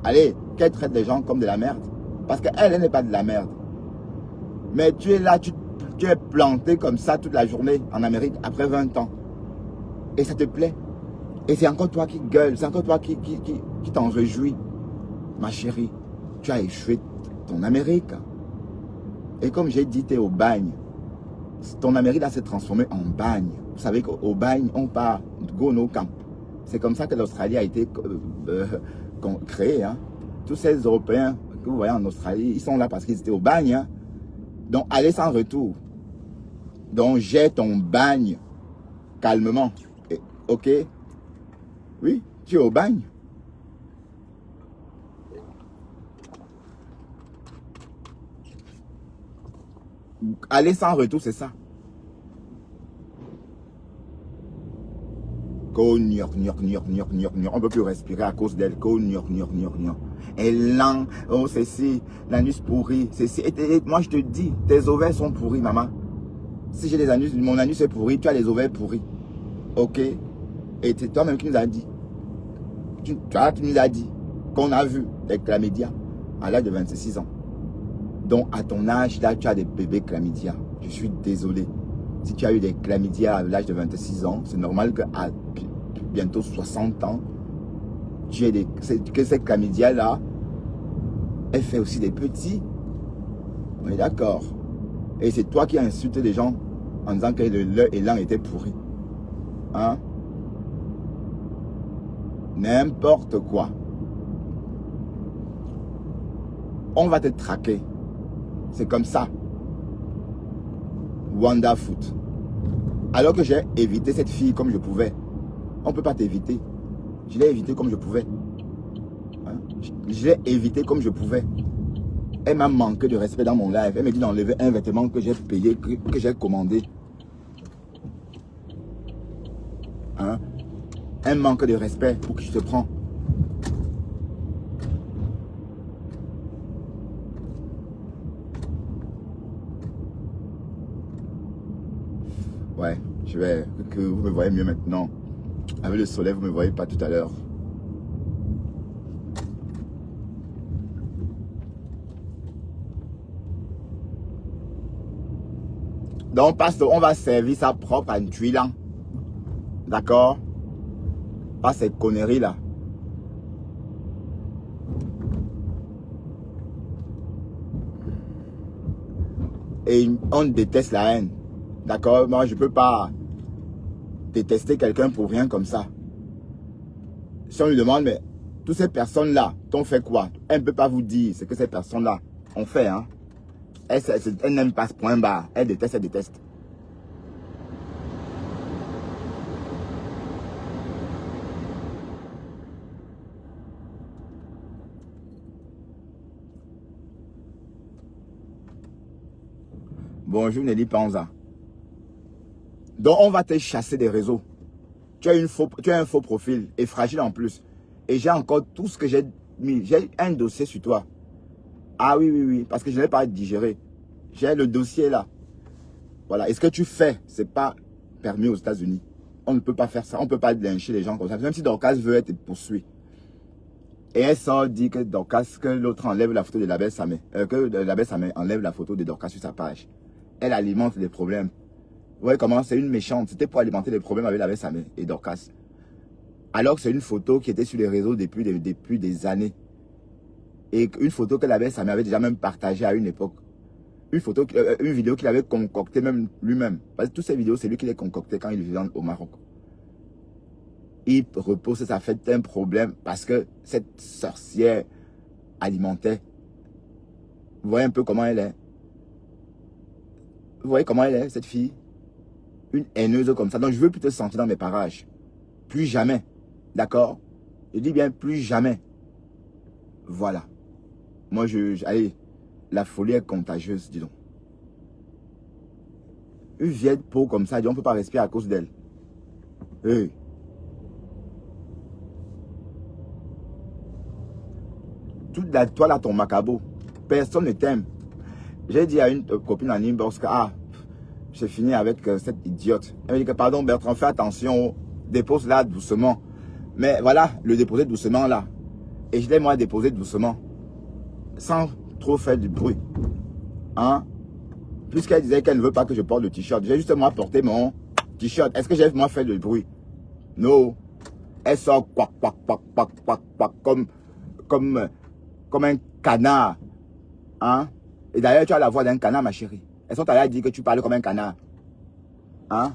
allez, qu'elle traite les gens comme de la merde. Parce qu'elle n'est pas de la merde. Mais tu es là, tu es planté comme ça toute la journée en Amérique après 20 ans. Et ça te plaît. Et c'est encore toi qui gueule, c'est encore toi qui t'en réjouis. Ma chérie, tu as échoué ton Amérique. Et comme j'ai dit, tu es au bagne. Ton Amérique là s'est transformée en bagne. Vous savez qu'au bagne, on part go no camp. C'est comme ça que l'Australie a été créée. Hein. Tous ces Européens que vous voyez en Australie, ils sont là parce qu'ils étaient au bagne. Hein. Donc, allez sans retour. Donc, jette ton bagne calmement. Et, ok? Oui, tu es au bagne. Aller sans retour, c'est ça. On ne peut plus respirer à cause d'elle. Elle lent. Oh, c'est si. L'anus pourri. Et moi, je te dis, tes ovaires sont pourris, maman. Si j'ai des anus, mon anus est pourri, tu as les ovaires pourris. Ok? Et c'est toi-même qui nous a dit. Tu nous as dit qu'on a vu des chlamydia à l'âge de 26 ans. Donc, à ton âge, là, tu as des bébés chlamydia. Je suis désolé. Si tu as eu des chlamydia à l'âge de 26 ans, c'est normal qu'à bientôt 60 ans, tu aies que ces chlamydia-là, elle fait aussi des petits. On est d'accord. Et c'est toi qui as insulté les gens en disant que leur élan était pourri. Hein? N'importe quoi. On va te traquer. C'est comme ça. Wanda Foot. Alors que j'ai évité cette fille comme je pouvais. On ne peut pas t'éviter. Je l'ai évité comme je pouvais. Hein? Je l'ai évité comme je pouvais. Elle m'a manqué de respect dans mon live. Elle m'a dit d'enlever un vêtement que j'ai payé, que j'ai commandé. Hein? Un manque de respect pour qui je te prends. Ouais, je vais que vous me voyez mieux maintenant. Avec le soleil, vous ne me voyez pas tout à l'heure. Donc, on va servir sa propre à une tuile. D'accord? Pas ces conneries là. Et on déteste la haine. D'accord? Moi, je ne peux pas détester quelqu'un pour rien comme ça. Si on lui demande, mais toutes ces personnes-là, t'ont fait quoi? Elle ne peut pas vous dire ce que ces personnes-là ont fait. Hein? Elle n'aime pas ce point barre. Elle déteste, elle déteste. Bonjour Nelly Panza. Donc on va te chasser des réseaux. tu as un faux profil et fragile en plus. Et j'ai encore tout ce que j'ai mis. J'ai un dossier sur toi. Ah oui, oui, oui, parce que je ne l'ai pas digéré. J'ai le dossier là. Voilà. Et ce que tu fais, c'est pas permis aux États-Unis. On ne peut pas faire ça. On ne peut pas lyncher les gens comme ça. Même si Dorcas veut être poursuivi. Et elle sort dit que Dorcas, que l'autre enlève la photo de l'abbé Samé. Que l'abbé Samé enlève la photo de Dorcas sur sa page. Elle alimente les problèmes. Vous voyez comment c'est une méchante. C'était pour alimenter les problèmes avec l'abbé Samé et Dorcas. Alors que c'est une photo qui était sur les réseaux depuis des années. Et une photo que l'abbé Samé avait déjà même partagée à une époque. Une vidéo qu'il avait concoctée même lui-même. Parce que toutes ces vidéos, c'est lui qui les concoctait quand il vivait au Maroc. Il repose, ça fait un problème parce que cette sorcière alimentait. Vous voyez un peu comment elle est. Vous voyez comment elle est, cette fille. Une haineuse comme ça. Donc je veux plus te sentir dans mes parages. Plus jamais. D'accord? Je dis bien plus jamais. Voilà. Moi, allez, la folie est contagieuse, dis donc. Une vieille peau comme ça, on ne peut pas respirer à cause d'elle. Hey. Toi là, ton macabo, personne ne t'aime. J'ai dit à une copine en inbox que j'ai fini avec cette idiote. Elle m'a dit que pardon Bertrand, fais attention, dépose là doucement. Mais voilà, le déposer doucement là. Et je l'ai moi déposé doucement. Sans trop faire du bruit. Hein? Puisqu'elle disait qu'elle ne veut pas que je porte le t-shirt. J'ai juste moi porté mon t-shirt. Est-ce que j'ai moi fait du bruit? Non. Elle sort quack, quack, quack, quack, quack, quack, comme un canard. Hein? Et d'ailleurs, tu as la voix d'un canard, ma chérie. Elles sont allées dire que tu parles comme un canard. Hein?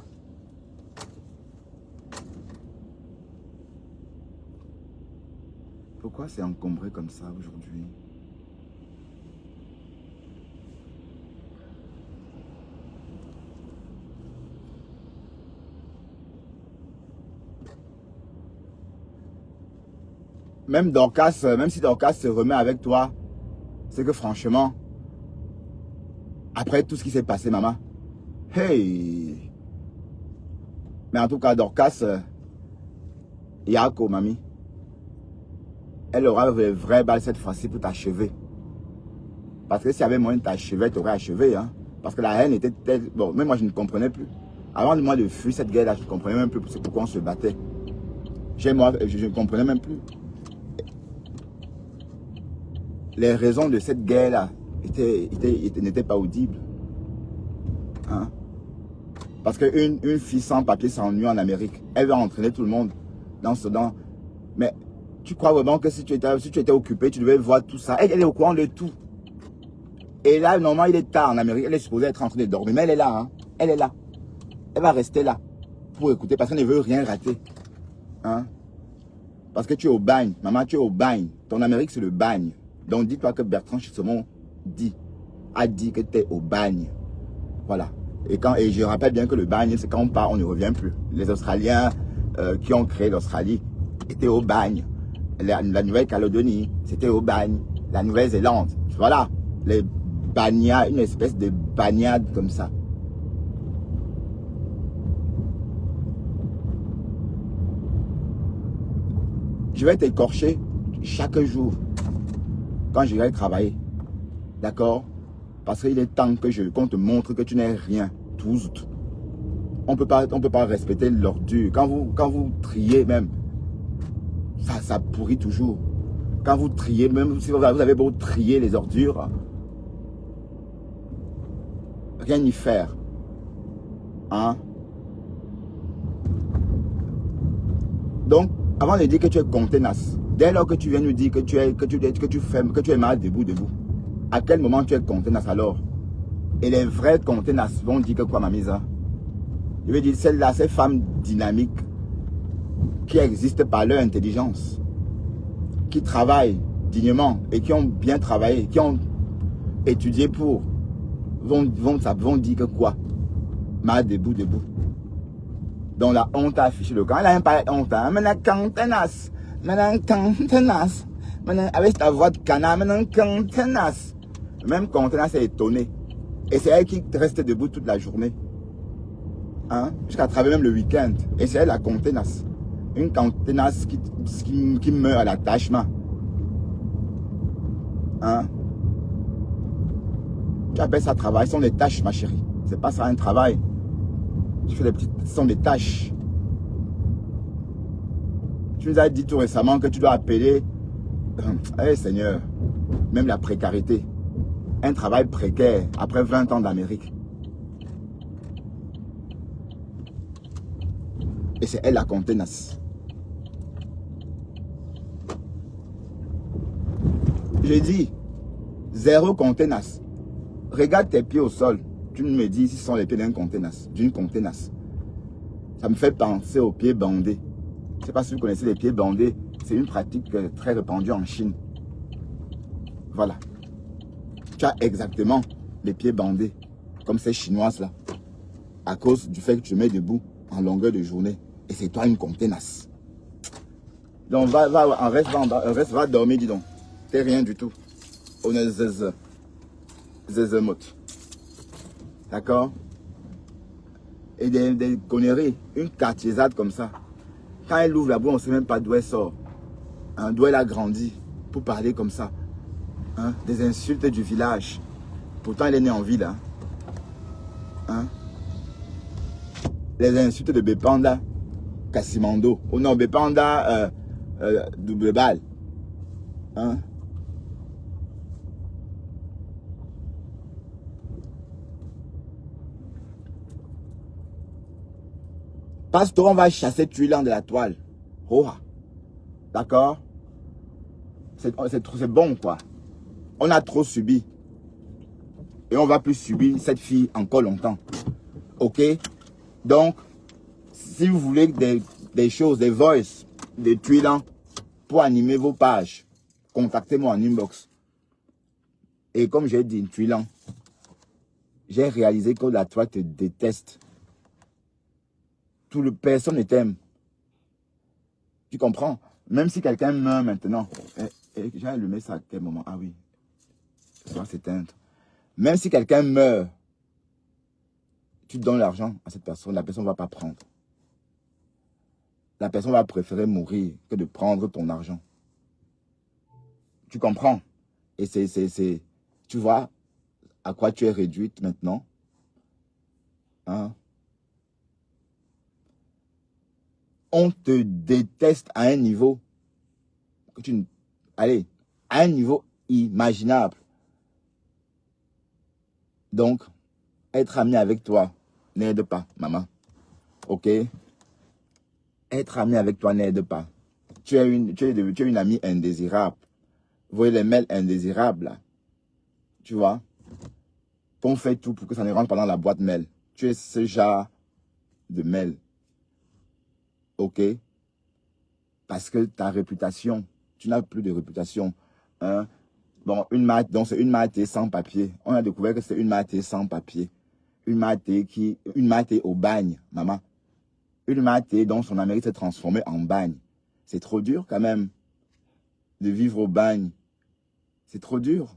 Pourquoi c'est encombré comme ça aujourd'hui? Même Dorcas, même si Dorcas se remet avec toi, c'est que franchement, après tout ce qui s'est passé, maman, hey! Mais en tout cas, Dorcas, Yako, mamie, elle aura le vrai bal cette fois-ci pour t'achever. Parce que s'il y avait moyen de t'achever, tu aurais achevé, hein. Parce que la haine était telle... Bon, même moi, je ne comprenais plus. Avant de moi de fuir cette guerre-là, je ne comprenais même plus pourquoi on se battait. Je ne comprenais même plus. Les raisons de cette guerre-là n'étaient pas audibles. Hein? Parce qu'une fille sans papier s'ennuie en Amérique. Elle va entraîner tout le monde dans ce dans. Mais tu crois vraiment que si tu étais occupé, tu devais voir tout ça. Elle est au courant de tout. Et là, normalement, il est tard en Amérique. Elle est supposée être en train de dormir. Mais elle est là. Hein? Elle est là. Elle va rester là pour écouter parce qu'elle ne veut rien rater. Hein? Parce que tu es au bagne. Maman, tu es au bagne. Ton Amérique, c'est le bagne. Donc, dis-toi que Bertrand Chisomon a dit que tu es au bagne. Voilà. Et je rappelle bien que le bagne, c'est quand on part, on ne revient plus. Les Australiens qui ont créé l'Australie étaient au bagne. La Nouvelle-Calédonie, c'était au bagne. La Nouvelle-Zélande, voilà. Les bagnards, une espèce de bagnade comme ça. Je vais t'écorcher chaque jour quand je vais travailler. D'accord? Parce qu'il est temps qu'on te montre que tu n'es rien. Tout. On peut pas respecter l'ordure. Quand vous triez même, ça pourrit toujours. Quand vous triez, même si vous avez beau trier les ordures, rien n'y faire. Hein? Donc, avant de dire que tu es contenace, dès lors que tu viens nous dire que tu es mal debout. À quel moment tu es contenace alors? Et les vrais contenaces vont dire que quoi, ma mise? Je veux dire, celles-là, ces femmes dynamiques qui existent par leur intelligence, qui travaillent dignement et qui ont bien travaillé, qui ont étudié pour, vont dire que quoi? Mal debout. Donc la honte a affiché le camp. Elle n'a même pas honte. Hein? Maintenant, contenace. Maintenant, avec ta voix de canard, maintenant, contenace. Même contenace est étonné. Et c'est elle qui reste debout toute la journée. Hein? Jusqu'à travers même le week-end. Et c'est la contenace. Une contenace qui meurt à l'attachement. Hein? Tu appelles ça travail, ce sont des tâches, ma chérie. C'est pas ça un travail. Tu fais des petites, ce sont des tâches. Tu nous as dit tout récemment que tu dois appeler, hey Seigneur, même la précarité. Un travail précaire après 20 ans d'Amérique. Et c'est elle la contenace. J'ai dit, zéro contenace. Regarde tes pieds au sol. Tu me dis si ce sont les pieds d'une contenace. Ça me fait penser aux pieds bandés. Je ne sais pas si vous connaissez les pieds bandés. C'est une pratique très répandue en Chine. Voilà. Tu as exactement les pieds bandés. Comme ces Chinoises là. À cause du fait que tu te mets debout en longueur de journée. Et c'est toi une contenace. Donc va dormir, dis donc. T'es rien du tout. On est zezemot. D'accord? Et des conneries. Une quartiersade comme ça. Quand elle ouvre la bouche, on ne sait même pas d'où elle sort. Hein, d'où elle a grandi. Pour parler comme ça. Hein, des insultes du village. Pourtant, elle est née en ville. Hein. Hein? Les insultes de Bepanda. Kassimando. Ou non, Bepanda double balle. Hein? Pasteur, on va chasser Tuilan de la toile. Oh, d'accord? C'est bon, quoi. On a trop subi. Et on va plus subir cette fille encore longtemps. Ok? Donc, si vous voulez des choses, des voices, des Tuilan pour animer vos pages, contactez-moi en inbox. Et comme j'ai dit, Tuilan, j'ai réalisé que la toile te déteste. Personne ne t'aime. Tu comprends? Même si quelqu'un meurt maintenant. J'ai allumé ça à quel moment? Ah oui. Ça va s'éteindre. Même si quelqu'un meurt, tu donnes l'argent à cette personne, la personne ne va pas prendre. La personne va préférer mourir que de prendre ton argent. Tu comprends? Et tu vois à quoi tu es réduite maintenant? Hein? On te déteste à un niveau que allez, à un niveau imaginable. Donc, être ami avec toi n'aide pas, maman. Ok? Être ami avec toi n'aide pas. Tu es une amie indésirable. Vous voyez les mails indésirables, là. Tu vois? On fait tout pour que ça ne rentre pas dans la boîte mail. Tu es ce genre de mail. Ok? Parce que ta réputation, tu n'as plus de réputation. Hein? Bon, donc c'est une matée sans papier. On a découvert que c'est une matée sans papier. Une matée au bagne, maman. Une matée dont son Amérique s'est transformée en bagne. C'est trop dur quand même de vivre au bagne. C'est trop dur.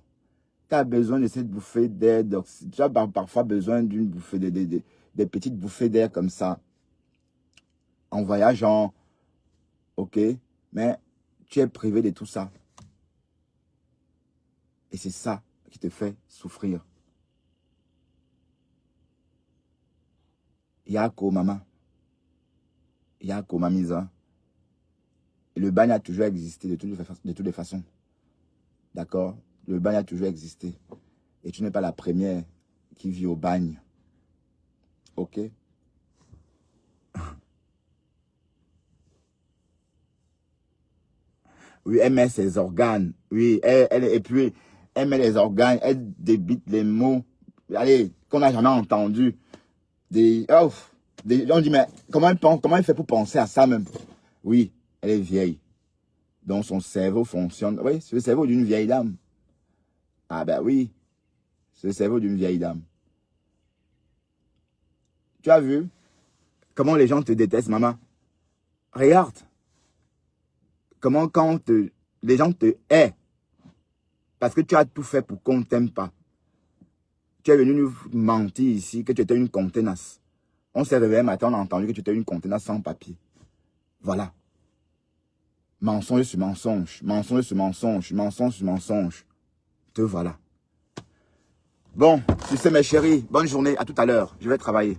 Tu as besoin de cette bouffée d'air. Tu as parfois besoin d'une bouffée, des petites bouffées d'air comme ça. En voyageant. Ok? Mais tu es privé de tout ça. Et c'est ça qui te fait souffrir. Yako, maman. Yako, mamisa. Et le bagne a toujours existé de toutes les façons. D'accord? Le bagne a toujours existé. Et tu n'es pas la première qui vit au bagne. Ok? Oui, elle met ses organes. Oui, et puis, elle met les organes, elle débite les mots. Allez, qu'on n'a jamais entendu. On dit, mais comment elle fait pour penser à ça même? Oui, elle est vieille. Donc son cerveau fonctionne. Oui, c'est le cerveau d'une vieille dame. Ah ben oui, c'est le cerveau d'une vieille dame. Tu as vu comment les gens te détestent, maman? Regarde. Comment les gens te haïssent. Parce que tu as tout fait pour qu'on ne t'aime pas. Tu es venu nous mentir ici que tu étais une contenace. On s'est réveillé un matin, on a entendu que tu étais une contenance sans papier. Voilà. Mensonge sur mensonge, mensonge sur mensonge, mensonge sur mensonge. Te voilà. Bon, tu sais mes chéris, bonne journée, à tout à l'heure. Je vais travailler.